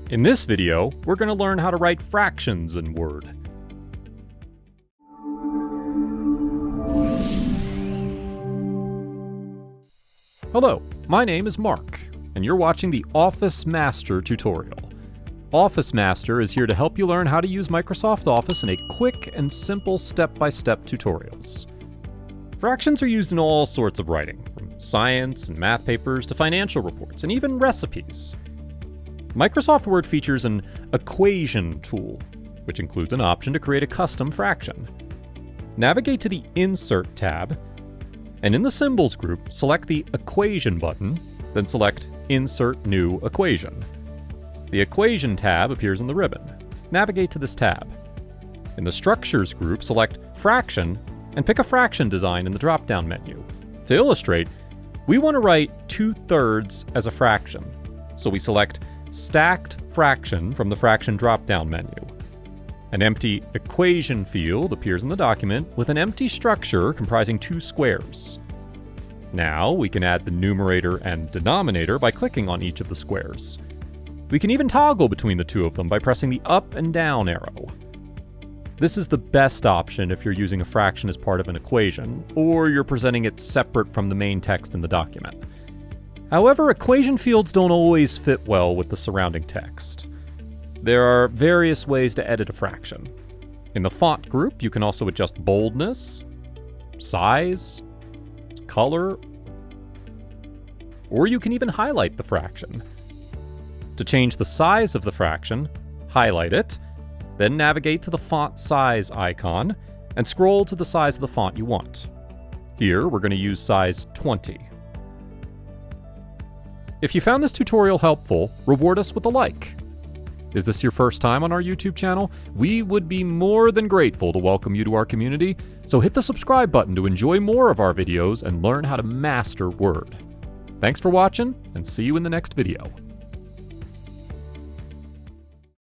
In this video, we're going to learn how to write fractions in Word. Hello, my name is Mark, and you're watching the Office Master tutorial. Office Master is here to help you learn how to use Microsoft Office in a quick and simple step-by-step tutorials. Fractions are used in all sorts of writing, from science and math papers to financial reports, and even recipes. Microsoft Word features an equation tool, which includes an option to create a custom fraction. Navigate to the Insert tab, and in the Symbols group, select the Equation button, then select Insert New Equation. The Equation tab appears in the ribbon. Navigate to this tab. In the Structures group, select Fraction, and pick a fraction design in the drop-down menu. To illustrate, we want to write 2/3 as a fraction, so we select Stacked Fraction from the Fraction drop-down menu. An empty equation field appears in the document with an empty structure comprising two squares. Now we can add the numerator and denominator by clicking on each of the squares. We can even toggle between the two of them by pressing the up and down arrow. This is the best option if you're using a fraction as part of an equation, or you're presenting it separate from the main text in the document. However, equation fields don't always fit well with the surrounding text. There are various ways to edit a fraction. In the font group, you can also adjust boldness, size, color, or you can even highlight the fraction. To change the size of the fraction, highlight it, then navigate to the font size icon and scroll to the size of the font you want. Here, we're going to use size 20. If you found this tutorial helpful, reward us with a like. Is this your first time on our YouTube channel? We would be more than grateful to welcome you to our community, so hit the subscribe button to enjoy more of our videos and learn how to master Word. Thanks for watching, and see you in the next video.